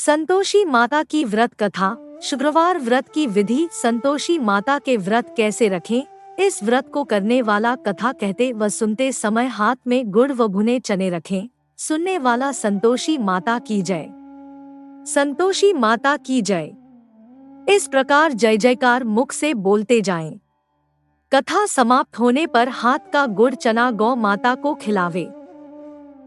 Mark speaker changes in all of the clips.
Speaker 1: संतोषी माता की व्रत कथा। शुक्रवार व्रत की विधि। संतोषी माता के व्रत कैसे रखें। इस व्रत को करने वाला कथा कहते व सुनते समय हाथ में गुड़ व भुने चने रखें। सुनने वाला संतोषी माता की जय। संतोषी माता की जय। इस प्रकार जय जयकार मुख से बोलते जाएं। कथा समाप्त होने पर हाथ का गुड़ चना गौ माता को खिलावे।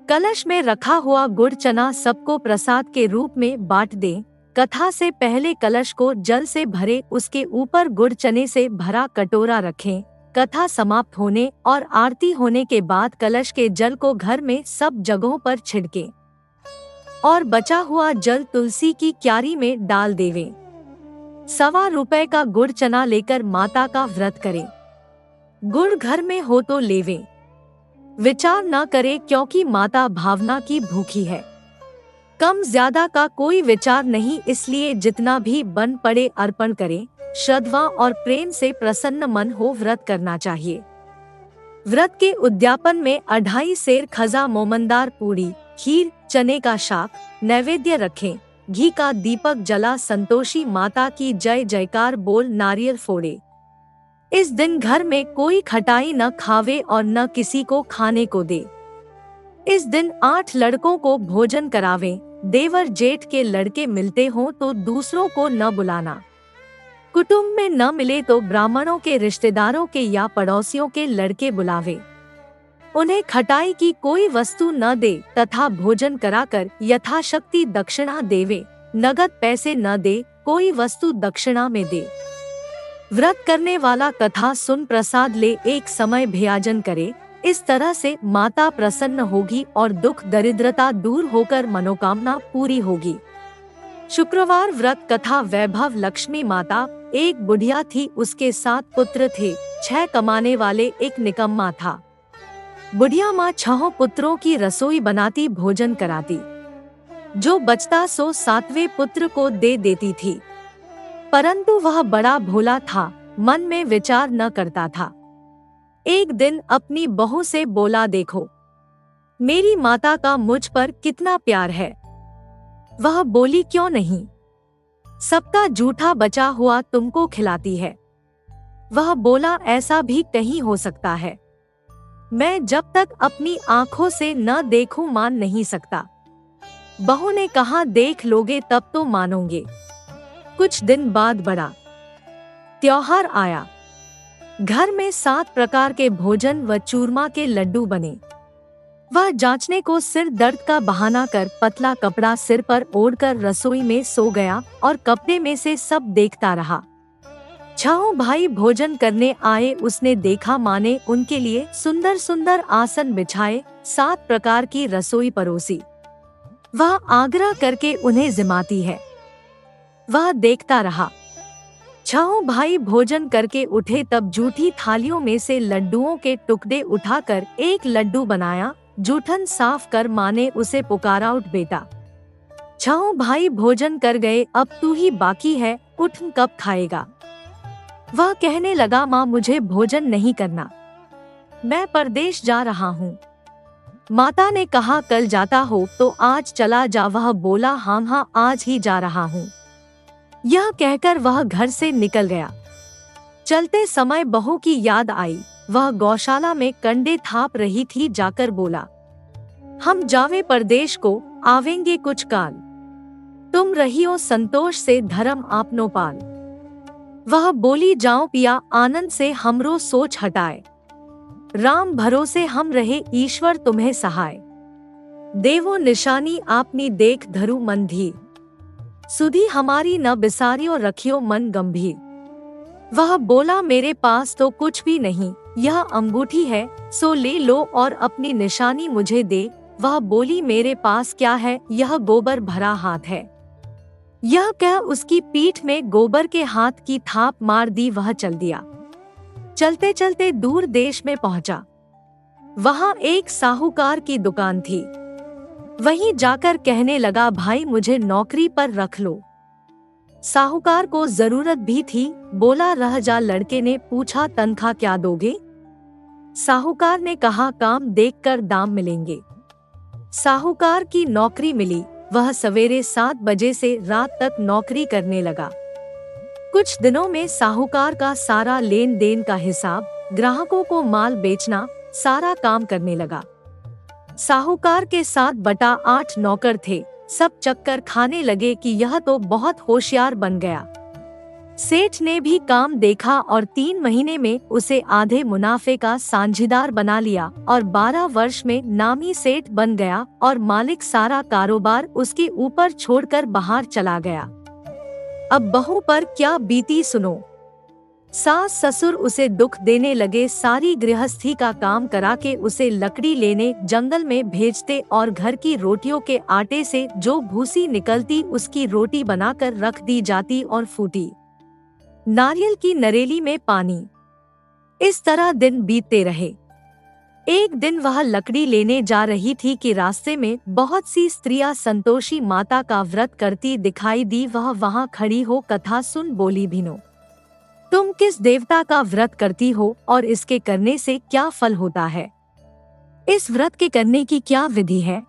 Speaker 1: कलश में रखा हुआ गुड़ चना सबको प्रसाद के रूप में बांट दें। कथा से पहले कलश को जल से भरे, उसके ऊपर गुड़ चने से भरा कटोरा रखें। कथा समाप्त होने और आरती होने के बाद कलश के जल को घर में सब जगहों पर छिड़कें और बचा हुआ जल तुलसी की क्यारी में डाल देवें। ₹1.25 का गुड़ चना लेकर माता का व्रत करें। गुड़ घर में हो तो लेवें। विचार न करें क्योंकि माता भावना की भूखी है। कम ज्यादा का कोई विचार नहीं, इसलिए जितना भी बन पड़े अर्पण करें। श्रद्धा और प्रेम से प्रसन्न मन हो व्रत करना चाहिए। व्रत के उद्यापन में 2.5 सेर खजा, मोमनदार पूरी, खीर, चने का शाक नैवेद्य रखें। घी का दीपक जला संतोषी माता की जय जयकार बोल नारियल फोड़े। इस दिन घर में कोई खटाई न खावे और न किसी को खाने को दे। इस दिन 8 लड़कों को भोजन करावें। देवर जेठ के लड़के मिलते हों तो दूसरों को न बुलाना। कुटुंब में न मिले तो ब्राह्मणों के, रिश्तेदारों के या पड़ोसियों के लड़के बुलावे। उन्हें खटाई की कोई वस्तु न दे तथा भोजन कराकर यथाशक्ति दक्षिणा देवे। नगद पैसे न दे, कोई वस्तु दक्षिणा में दे। व्रत करने वाला कथा सुन प्रसाद ले, एक समय भयाजन करे। इस तरह से माता प्रसन्न होगी और दुख दरिद्रता दूर होकर मनोकामना पूरी होगी। शुक्रवार व्रत कथा। वैभव। लक्ष्मी माता। एक बुढ़िया थी, उसके 7 पुत्र थे। 6 कमाने वाले, एक निकम्मा था। बुढ़िया माँ 6 पुत्रों की रसोई बनाती, भोजन कराती। जो बचता सो 7वें पुत्र को दे देती थी, परंतु वह बड़ा भोला था, मन में विचार न करता था। एक दिन अपनी बहू से बोला, देखो मेरी माता का मुझ पर कितना प्यार है। वह बोली, क्यों नहीं, सबका जूठा बचा हुआ तुमको खिलाती है। वह बोला, ऐसा भी कहीं हो सकता है। मैं जब तक अपनी आंखों से न देखूं मान नहीं सकता। बहू ने कहा, देख लोगे तब तो मानोगे। कुछ दिन बाद बड़ा त्योहार आया। घर में 7 प्रकार के भोजन व चूरमा के लड्डू बने। वह जांचने को सिर दर्द का बहाना कर पतला कपड़ा सिर पर ओढ़कर रसोई में सो गया और कपड़े में से सब देखता रहा। 6 भाई भोजन करने आए। उसने देखा माँ ने उनके लिए सुंदर सुंदर आसन बिछाए, 7 प्रकार की रसोई परोसी। वह आग्रह करके उन्हें जिमाती है। वह देखता रहा। 6 भाई भोजन करके उठे, तब जूठी थालियों में से लड्डुओं के टुकड़े उठाकर एक लड्डू बनाया। जूठन साफ कर माँ ने उसे पुकारा, उठ बेटा। 6 भाई भोजन कर गए, अब तू ही बाकी है, उठ कब खाएगा। वह कहने लगा, माँ मुझे भोजन नहीं करना, मैं परदेश जा रहा हूँ। माता ने कहा, कल जाता हो तो आज चला जा। वह बोला, हाँ हाँ आज ही जा रहा हूँ। यह कहकर वह घर से निकल गया। चलते समय बहू की याद आई। वह गौशाला में कंडे थाप रही थी। जाकर बोला, हम जावे परदेश को, आवेंगे कुछ काल। तुम रहियो संतोष से, धर्म आपनो पाल। वह बोली, जाओ पिया, आनंद से हमरो सोच हटाए। राम भरोसे हम रहे, ईश्वर तुम्हें सहाय। देवो निशानी आपनी देख, धरु मन धीर। सुधी हमारी न बिसारियो, रखियो मन गंभीर। वह बोला, मेरे पास तो कुछ भी नहीं, यह अंगूठी है, सो ले लो और अपनी निशानी मुझे दे। वह बोली, मेरे पास क्या है, यह गोबर भरा हाथ है। यह कह उसकी पीठ में गोबर के हाथ की थाप मार दी। वह चल दिया। चलते चलते दूर देश में पहुंचा। वहां एक साहूकार की दुकान थी। वहीं जाकर कहने लगा, भाई मुझे नौकरी पर रख लो। साहूकार को जरूरत भी थी। बोला, रह जा। लड़के ने पूछा, तनख्वाह क्या दोगे। साहूकार ने कहा, काम देखकर दाम मिलेंगे। साहूकार की नौकरी मिली। वह सवेरे 7 बजे से रात तक नौकरी करने लगा। कुछ दिनों में साहूकार का सारा लेन देन का हिसाब, ग्राहकों को माल बेचना, सारा काम करने लगा। साहूकार के 7/8 नौकर थे। सब चक्कर खाने लगे कि यह तो बहुत होशियार बन गया। सेठ ने भी काम देखा और 3 महीने में उसे आधे मुनाफे का साझीदार बना लिया और 12 वर्ष में नामी सेठ बन गया और मालिक सारा कारोबार उसके ऊपर छोड़कर बाहर चला गया। अब बहू पर क्या बीती सुनो। सास ससुर उसे दुख देने लगे, सारी गृहस्थी का काम करा के उसे लकड़ी लेने जंगल में भेजते और घर की रोटियों के आटे से जो भूसी निकलती उसकी रोटी बनाकर रख दी जाती और फूटी नारियल की नरेली में पानी। इस तरह दिन बीतते रहे। एक दिन वह लकड़ी लेने जा रही थी कि रास्ते में बहुत सी स्त्रियां संतोषी माता का व्रत करती दिखाई दी। वह वहां खड़ी हो कथा सुन बोली, भिनो तुम किस देवता का व्रत करती हो और इसके करने से क्या फल होता है? इस व्रत के करने की क्या विधि है?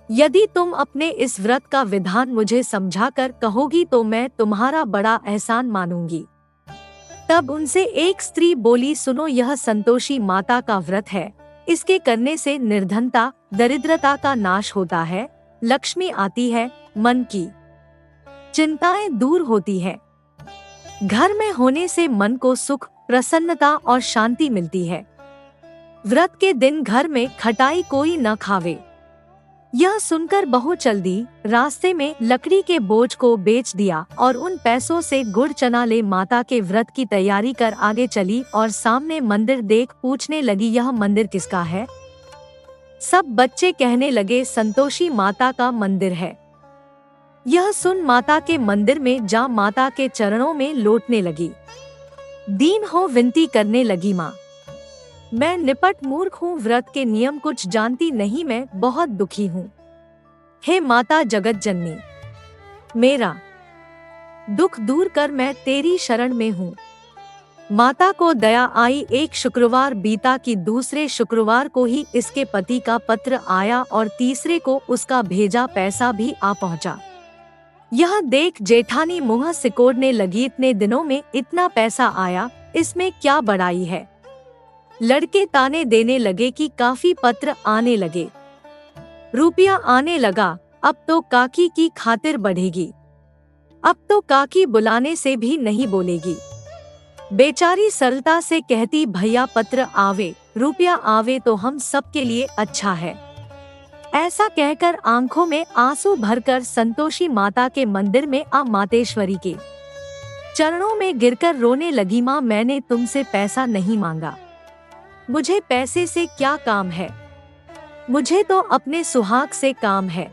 Speaker 1: यदि तुम अपने इस व्रत का विधान मुझे समझाकर कहोगी तो मैं तुम्हारा बड़ा एहसान मानूंगी। तब उनसे एक स्त्री बोली, सुनो, यह संतोषी माता का व्रत है। इसके करने से निर्धनता, दरिद्रता का नाश होता है, लक्ष्मी आती है, मन की चिंताएं दूर होती है। घर में होने से मन को सुख, प्रसन्नता और शांति मिलती है। व्रत के दिन घर में खटाई कोई न खावे। यह सुनकर बहू चल दी। रास्ते में लकड़ी के बोझ को बेच दिया और उन पैसों से गुड़ चना ले माता के व्रत की तैयारी कर आगे चली और सामने मंदिर देख पूछने लगी, यह मंदिर किसका है? सब बच्चे कहने लगे, संतोषी माता का मंदिर है। यह सुन माता के मंदिर में जा माता के चरणों में लौटने लगी। दीन हो विनती करने लगी, माँ मैं निपट मूर्ख हूँ, व्रत के नियम कुछ जानती नहीं, मैं बहुत दुखी हूँ। हे माता जगत जननी, मेरा दुख दूर कर, मैं तेरी शरण में हूँ। माता को दया आई। एक शुक्रवार बीता कि दूसरे शुक्रवार को ही इसके पति का पत्र आया और तीसरे को उसका भेजा पैसा भी आ पहुँचा। यह देख जेठानी मुँह सिकोड़ने लगी, इतने दिनों में इतना पैसा आया, इसमें क्या बड़ाई है? लड़के ताने देने लगे कि काफी पत्र आने लगे, रुपया आने लगा, अब तो काकी की खातिर बढ़ेगी, अब तो काकी बुलाने से भी नहीं बोलेगी। बेचारी सरलता से कहती, भैया पत्र आवे, रुपया आवे तो हम सबके लिए अच्छा है। ऐसा कहकर आंखों में आंसू भरकर संतोषी माता के मंदिर में आ मातेश्वरी के चरणों में गिरकर रोने लगी, माँ मैंने तुमसे पैसा नहीं मांगा, मुझे पैसे से क्या काम है, मुझे तो अपने सुहाग से काम है,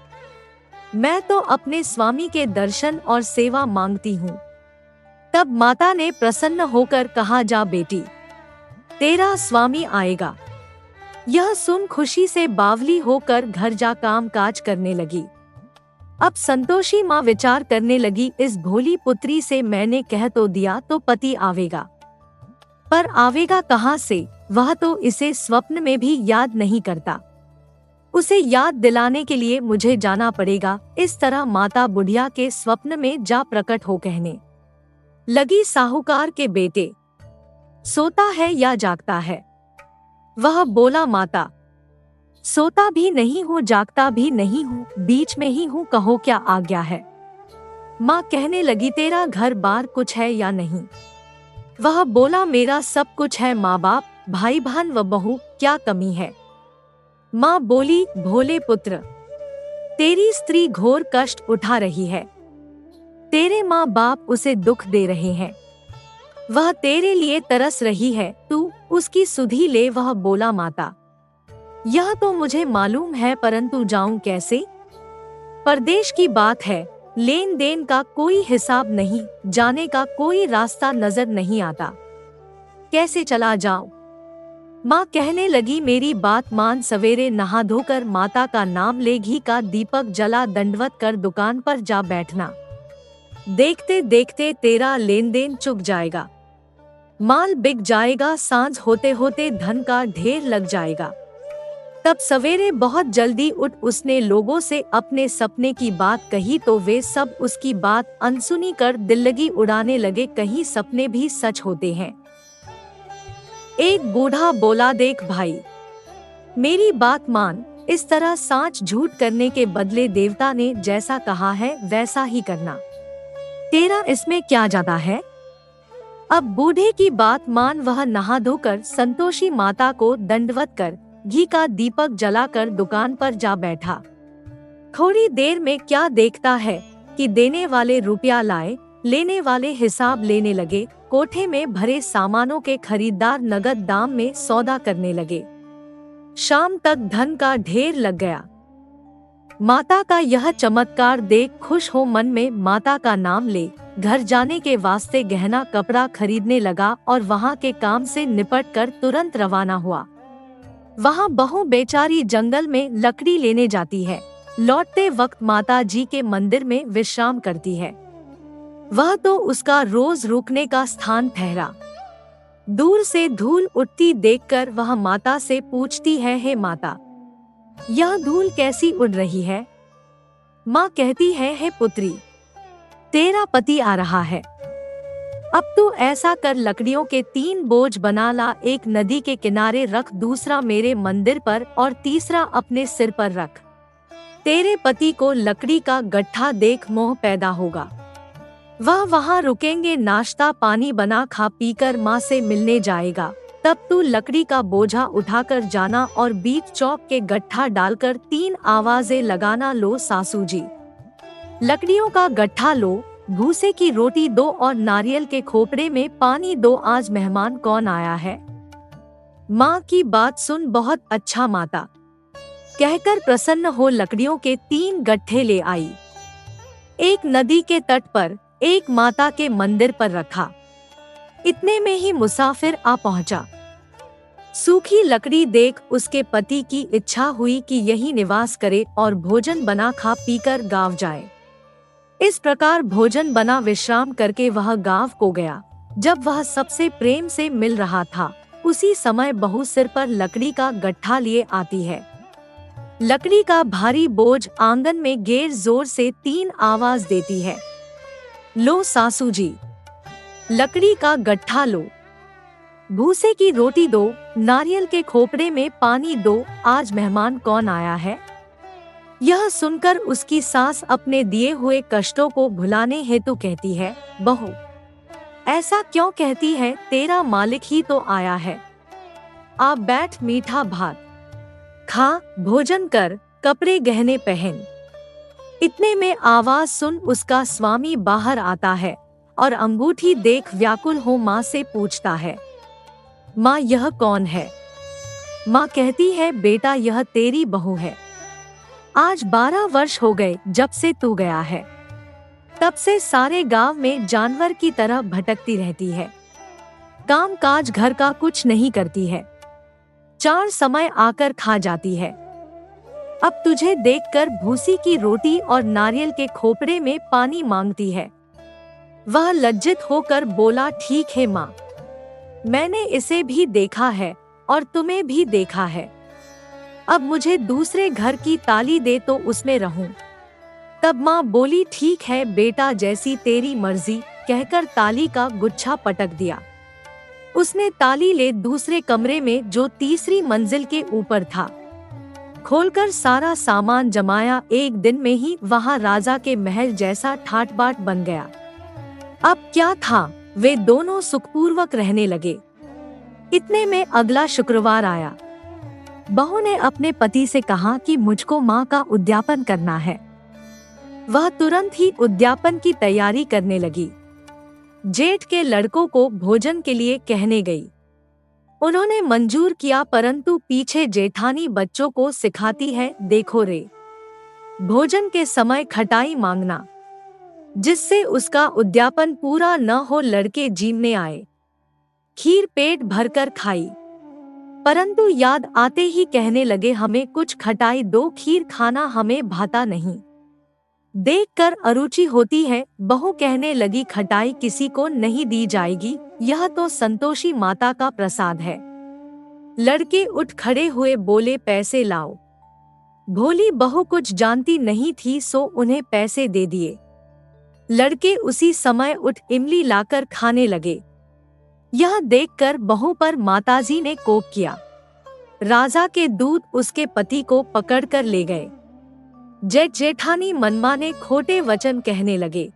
Speaker 1: मैं तो अपने स्वामी के दर्शन और सेवा मांगती हूँ। तब माता ने प्रसन्न होकर कहा, जा बेटी, तेरा स्वामी आएगा। यह सुन खुशी से बावली होकर घर जा काम काज करने लगी। अब संतोषी माँ विचार करने लगी, इस भोली पुत्री से मैंने कह तो दिया तो पति आवेगा, पर आवेगा कहाँ से? वह तो इसे स्वप्न में भी याद नहीं करता। उसे याद दिलाने के लिए मुझे जाना पड़ेगा। इस तरह माता बुढ़िया के स्वप्न में जा प्रकट हो कहने लगी, साहूकार के बेटे, सोता है या जागता है? वह बोला, माता सोता भी नहीं हूँ, जागता भी नहीं हूँ, बीच में ही हूँ, कहो क्या आज्ञा है? माँ कहने लगी, तेरा घर बार कुछ है या नहीं? वह बोला, मेरा सब कुछ है माँ बाप, भाई बहन व बहू, क्या कमी है? माँ बोली, भोले पुत्र, तेरी स्त्री घोर कष्ट उठा रही है, तेरे माँ बाप उसे दुख दे रहे हैं, वह तेरे लिए तरस रही है, तू उसकी सुधि ले। वह बोला, माता यह तो मुझे मालूम है, परंतु जाऊं कैसे? परदेश की बात है, लेन देन का कोई हिसाब नहीं, जाने का कोई रास्ता नजर नहीं आता, कैसे चला जाऊं? माँ कहने लगी, मेरी बात मान, सवेरे नहा धोकर माता का नाम ले, घी का दीपक जला, दंडवत कर दुकान पर जा बैठना, देखते देखते तेरा लेन देन चुक जाएगा, माल बिक जाएगा, सांझ होते होते धन का ढेर लग जाएगा। तब सवेरे बहुत जल्दी उठ उसने लोगों से अपने सपने की बात कही तो वे सब उसकी बात अनसुनी कर दिल्लगी उड़ाने लगे, कहीं सपने भी सच होते हैं। एक बूढ़ा बोला, देख भाई, मेरी बात मान, इस तरह सांच झूठ करने के बदले देवता ने जैसा कहा है वैसा ही करना, तेरा इसमें क्या जाता है। अब बूढ़े की बात मान वह नहा धोकर संतोषी माता को दंडवत कर घी का दीपक जलाकर दुकान पर जा बैठा। थोड़ी देर में क्या देखता है कि देने वाले रुपया लाए, लेने वाले हिसाब लेने लगे। कोठे में भरे सामानों के खरीदार नगद दाम में सौदा करने लगे। शाम तक धन का ढेर लग गया। माता का यह चमत्कार देख खुश हो मन में माता का नाम ले घर जाने के वास्ते गहना कपड़ा खरीदने लगा और वहाँ के काम से निपट कर तुरंत रवाना हुआ। वहाँ बहू बेचारी जंगल में लकड़ी लेने जाती है। लौटते वक्त माता जी के मंदिर में विश्राम करती है। वह तो उसका रोज रुकने का स्थान ठहरा। दूर से धूल उठती देखकर वह माता से पूछती है, हे माता, यह धूल कैसी उड़ रही है। माँ कहती है, हे पुत्री, तेरा पति आ रहा है। अब तू ऐसा कर, लकड़ियों के 3 बोझ बना ला, एक नदी के किनारे रख, दूसरा मेरे मंदिर पर और तीसरा अपने सिर पर रख। तेरे पति को लकड़ी का गट्ठा देख मोह पैदा होगा। वह वहाँ रुकेंगे, नाश्ता पानी बना खा पीकर माँ से मिलने जाएगा। तब तू लकड़ी का बोझा उठाकर जाना और बीच चौक के गट्ठा डालकर 3 आवाजें लगाना, लो सासू जी, लकड़ियों का गट्ठा लो, भूसे की रोटी दो और नारियल के खोपड़े में पानी दो, आज मेहमान कौन आया है। माँ की बात सुन, बहुत अच्छा माता, कहकर प्रसन्न हो लकड़ियों के 3 गट्ठे ले आई। एक नदी के तट पर, एक माता के मंदिर पर रखा। इतने में ही मुसाफिर आ पहुंचा। सूखी लकड़ी देख उसके पति की इच्छा हुई कि यही निवास करे और भोजन बना खा पीकर गाँव जाए। इस प्रकार भोजन बना विश्राम करके वह गाँव को गया। जब वह सबसे प्रेम से मिल रहा था, उसी समय बहू सिर पर लकड़ी का गट्ठा लिए आती है। लकड़ी का भारी बोझ आंगन में गैर जोर से 3 आवाज देती है, लो सासू जी, लकड़ी का गट्ठा लो, भूसे की रोटी दो, नारियल के खोपड़े में पानी दो, आज मेहमान कौन आया है। यह सुनकर उसकी सास अपने दिए हुए कष्टों को भुलाने हेतु कहती है, बहू, ऐसा क्यों कहती है, तेरा मालिक ही तो आया है। आप बैठ, मीठा भात खा, भोजन कर, कपड़े गहने पहन। इतने में आवाज सुन उसका स्वामी बाहर आता है और अंगूठी देख व्याकुल हो माँ से पूछता है, माँ यह कौन है। माँ कहती है, बेटा यह तेरी बहू है। आज 12 वर्ष हो गए जब से तू गया है। तब से सारे गांव में जानवर की तरह भटकती रहती है। काम काज घर का कुछ नहीं करती है। 4 समय आकर खा जाती है। अब तुझे देखकर भूसी की रोटी और नारियल के खोपड़े में पानी मांगती है। वह लज्जित होकर बोला, ठीक है माँ, मैंने इसे भी देखा है और तुम्हें भी देखा है। अब मुझे दूसरे घर की ताली दे तो उसमें रहूं। तब माँ बोली, ठीक है बेटा, जैसी तेरी मर्जी, कहकर ताली का गुच्छा पटक दिया। उसने ताली ले दूसरे कमरे में जो तीसरी मंजिल के ऊपर था, खोलकर सारा सामान जमाया। एक दिन में ही वहाँ राजा के महल जैसा ठाट बाट बन गया। अब क्या था, वे दोनों सुखपूर्वक रहने लगे। इतने में अगला शुक्रवार आया। बहू ने अपने पति से कहा कि मुझको माँ का उद्यापन करना है। वह तुरंत ही उद्यापन की तैयारी करने लगी। जेठ के लड़कों को भोजन के लिए कहने गई। उन्होंने मंजूर किया, परंतु पीछे जेठानी बच्चों को सिखाती है, देखो रे, भोजन के समय खटाई मांगना, जिससे उसका उद्यापन पूरा न हो। लड़के जीमने आए, खीर पेट भरकर खाई, परंतु याद आते ही कहने लगे, हमें कुछ खटाई दो, खीर खाना हमें भाता नहीं। देखकर अरुचि होती है। बहू कहने लगी, खटाई किसी को नहीं दी जाएगी, यह तो संतोषी माता का प्रसाद है। लड़के उठ खड़े हुए बोले, पैसे लाओ। भोली बहू कुछ जानती नहीं थी, सो उन्हें पैसे दे दिए। लड़के उसी समय उठ इमली लाकर खाने लगे। यह देखकर बहू पर माताजी ने कोप किया। राजा के दूत उसके पति को पकड़कर ले गए। जेठ जेठानी मनमाने खोटे वचन कहने लगे।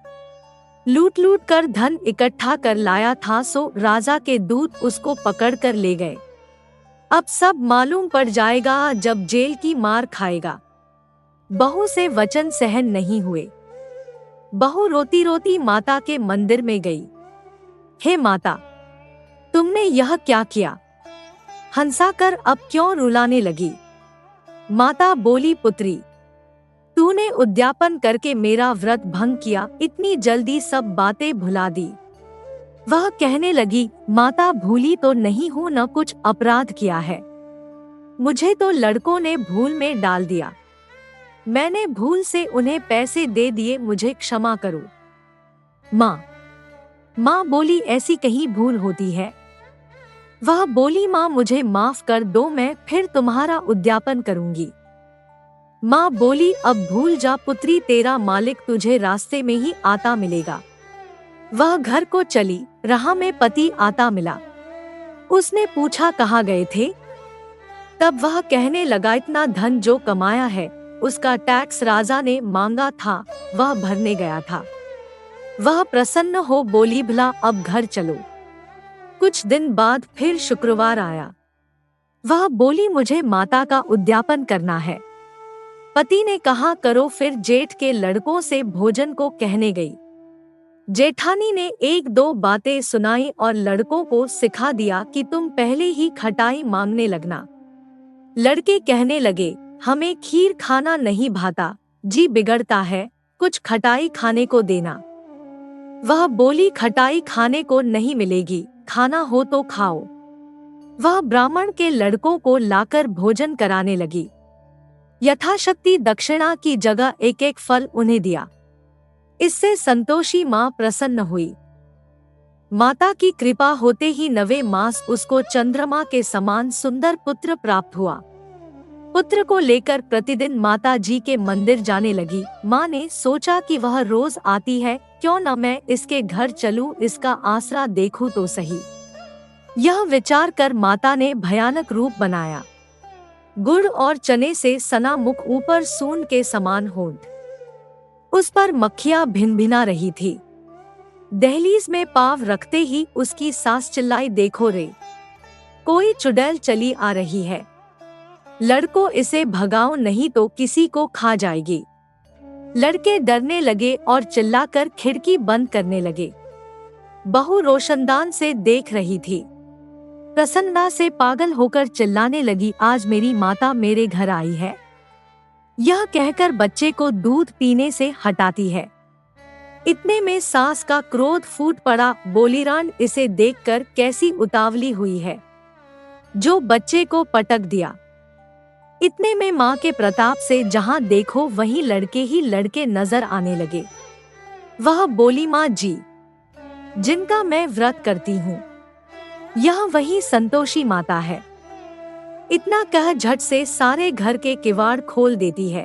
Speaker 1: लूट लूट कर धन इकट्ठा कर लाया था, सो राजा के दूत उसको पकड़कर ले गए। अब सब मालूम पड़ जाएगा जब जेल की मार खाएगा। बहू से वचन सहन नहीं हुए। बहू रोती रोती माता के मंदिर में गई। हे माता, तुमने यह क्या किया? हंसाकर अब क्यों रुलाने लगी? माता बोली, पुत्री, तूने उद्यापन करके मेरा व्रत भंग किया, इतनी जल्दी सब बातें भुला दी। वह कहने लगी, माता भूली तो नहीं हूं, न कुछ अपराध किया है। मुझे तो लड़कों ने भूल में डाल दिया। मैंने भूल से उन्हें पैसे दे दिए, मुझे क्षमा करो। माँ बोली, ऐसी कहीं भूल होती है? वह बोली, माँ मुझे माफ कर दो, मैं फिर तुम्हारा उद्यापन करूंगी। माँ बोली, अब भूल जा पुत्री, तेरा मालिक तुझे रास्ते में ही आता मिलेगा। वह घर को चली। राह में पति आता मिला। उसने पूछा, कहाँ गए थे? तब वह कहने लगा, इतना धन जो कमाया है उसका टैक्स राजा ने मांगा था, वह भरने गया था। वह प्रसन्न हो बोली, भला अब घर चलो। कुछ दिन बाद फिर शुक्रवार आया। वह बोली, मुझे माता का उद्यापन करना है। पति ने कहा, करो। फिर जेठ के लड़कों से भोजन को कहने गई। जेठानी ने एक दो बातें सुनाई और लड़कों को सिखा दिया कि तुम पहले ही खटाई मांगने लगना। लड़के कहने लगे, हमें खीर खाना नहीं भाता, जी बिगड़ता है, कुछ खटाई खाने को देना। वह बोली, खटाई खाने को नहीं मिलेगी, खाना हो तो खाओ। वह ब्राह्मण के लड़कों को लाकर भोजन कराने लगी। यथाशक्ति दक्षिणा की जगह एक एक फल उन्हें दिया। इससे संतोषी माँ प्रसन्न हुई। माता की कृपा होते ही 9वें मास उसको चंद्रमा के समान सुंदर पुत्र प्राप्त हुआ। पुत्र को लेकर प्रतिदिन माता जी के मंदिर जाने लगी। माँ ने सोचा कि वह रोज आती है, क्यों न मैं इसके घर चलूं, इसका आसरा देखूं तो सही। यह विचार कर माता ने भयानक रूप बनाया। गुड़ और चने से सना मुख, ऊपर सूंड के समान होंठ, उस पर मक्खियां भिनभिना रही थी। दहलीज में पांव रखते ही उसकी सास चिल्लाई, देखो रे, कोई चुड़ैल चली आ रही है। लड़को, इसे भगाओ नहीं तो किसी को खा जाएगी। लड़के डरने लगे और चिल्लाकर खिड़की बंद करने लगे। बहू रोशनदान से देख रही थी। प्रसन्नता से पागल होकर चिल्लाने लगी, आज मेरी माता मेरे घर आई है। यह कहकर बच्चे को दूध पीने से हटाती है। इतने में सास का क्रोध फूट पड़ा। बोली, रान, इसे देखकर कैसी उतावली हुई है, जो बच्चे को पटक दिया। इतने में माँ के प्रताप से जहाँ देखो वहीं लड़के ही लड़के नजर आने लगे। वह बोली, माँ जी, जिनका मैं व्रत करती हूँ, यह वही संतोषी माता है। इतना कह झट से सारे घर के किवाड़ खोल देती है।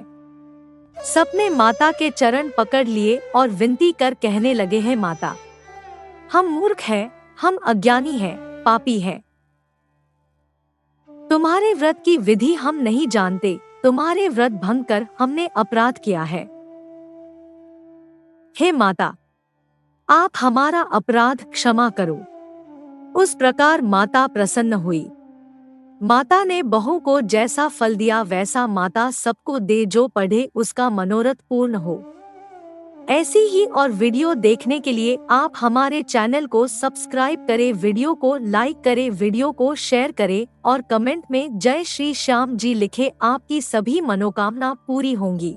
Speaker 1: सबने माता के चरण पकड़ लिए और विनती कर कहने लगे, हैं माता, हम मूर्ख हैं, हम अज्ञानी हैं, पापी हैं। तुम्हारे व्रत की विधि हम नहीं जानते, तुम्हारे व्रत भंग कर हमने अपराध किया है। हे माता, आप हमारा अपराध क्षमा करो। उस प्रकार माता प्रसन्न हुई। माता ने बहू को जैसा फल दिया वैसा माता सबको दे, जो पढ़े उसका मनोरथ पूर्ण हो। ऐसी ही और वीडियो देखने के लिए आप हमारे चैनल को सब्सक्राइब करें, वीडियो को लाइक करें, वीडियो को शेयर करें और कमेंट में जय श्री श्याम जी लिखें। आपकी सभी मनोकामना पूरी होंगी।